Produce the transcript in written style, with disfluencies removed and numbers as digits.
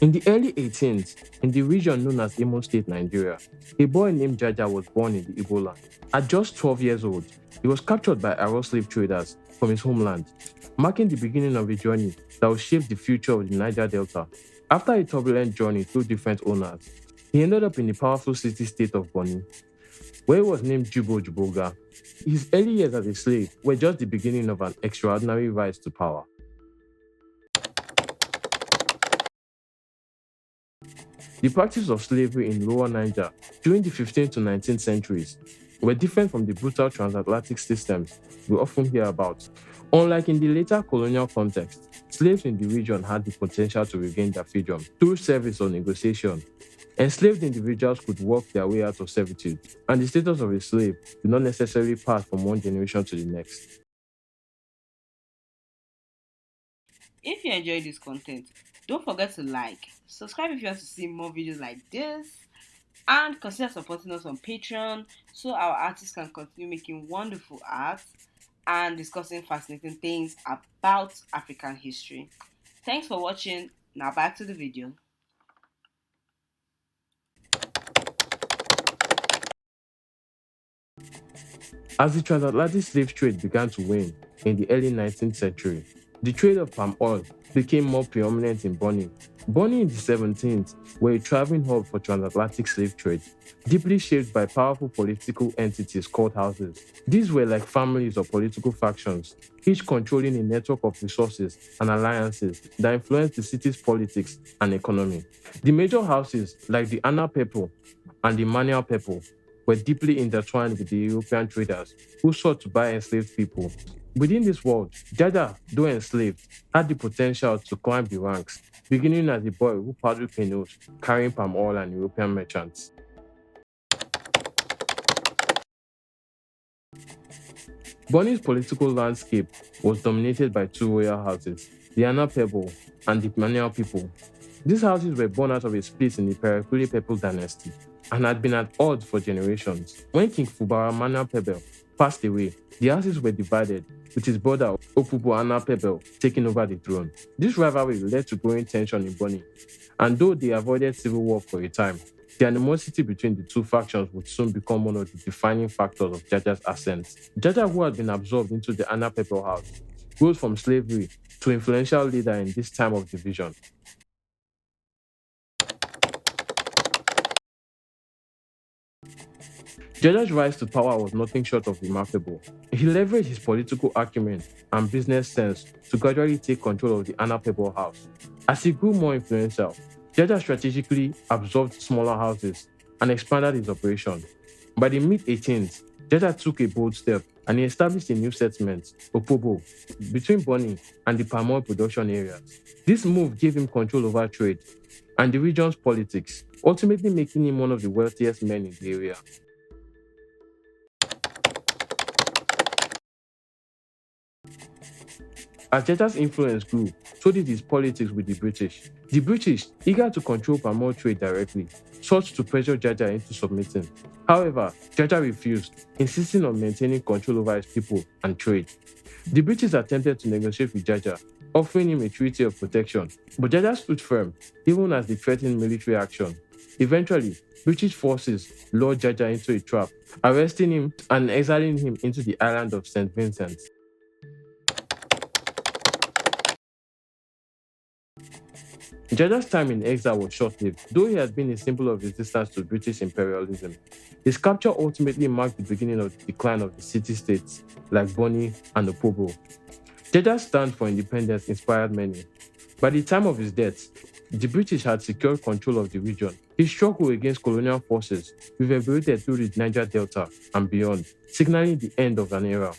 In the early 18th, in the region known as Imo State, Nigeria, a boy named Jaja was born in the Igbo land. At just 12 years old, he was captured by Aro slave traders from his homeland, marking the beginning of a journey that would shape the future of the Niger Delta. After a turbulent journey through different owners, he ended up in the powerful city-state of Boni, where he was named Jubo Juboga. His early years as a slave were just the beginning of an extraordinary rise to power. The practice of slavery in Lower Niger during the 15th to 19th centuries were different from the brutal transatlantic systems we often hear about. Unlike in the later colonial context, slaves in the region had the potential to regain their freedom through service or negotiation. Enslaved individuals could work their way out of servitude, and the status of a slave did not necessarily pass from one generation to the next. If you enjoyed this content, don't forget to like, subscribe if you want to see more videos like this, and consider supporting us on Patreon so our artists can continue making wonderful art and discussing fascinating things about African history. Thanks for watching. Now back to the video. As the transatlantic slave trade began to wane in the early 19th century, the trade of palm oil became more preeminent in Bonny. Bonny in the 17th were a traveling hub for transatlantic slave trade, deeply shaped by powerful political entities called houses. These were like families or political factions, each controlling a network of resources and alliances that influenced the city's politics and economy. The major houses, like the Anna people and the Manuel people, were deeply intertwined with the European traders who sought to buy enslaved people. Within this world, Jaja, though enslaved, had the potential to climb the ranks, beginning as a boy who paddled canoes carrying palm oil and European merchants. Bonny's political landscape was dominated by two royal houses, the Anna Pebble and the Manuel people. These houses were born out of a split in the Perekule Pebble dynasty and had been at odds for generations. When King Fubara Mana Pebble passed away, the houses were divided, with his brother Opobo Anna Pebble taking over the throne. This rivalry led to growing tension in Bonny, and though they avoided civil war for a time, the animosity between the two factions would soon become one of the defining factors of Jaja's ascent. Jaja, who had been absorbed into the Anna Pebble house, rose from slavery to influential leader in this time of division. Jaja's rise to power was nothing short of remarkable. He leveraged his political acumen and business sense to gradually take control of the Anna Pebble house. As he grew more influential, Jaja strategically absorbed smaller houses and expanded his operation. By the mid-18th, Jaja took a bold step and he established a new settlement, Opobo, between Bonny and the palm oil production areas. This move gave him control over trade and the region's politics, ultimately making him one of the wealthiest men in the area. As Jaja's influence grew, so did his politics with the British. The British, eager to control palm oil trade directly, sought to pressure Jaja into submitting. However, Jaja refused, insisting on maintaining control over his people and trade. The British attempted to negotiate with Jaja, offering him a treaty of protection, but Jaja stood firm, even as they threatened military action. Eventually, British forces lured Jaja into a trap, arresting him and exiling him into the island of St. Vincent. Jaja's time in exile was short-lived, though he had been a symbol of resistance to British imperialism. His capture ultimately marked the beginning of the decline of the city-states like Bonny and Opobo. Jaja's stand for independence inspired many. By the time of his death, the British had secured control of the region. His struggle against colonial forces reverberated through the Niger Delta and beyond, signaling the end of an era.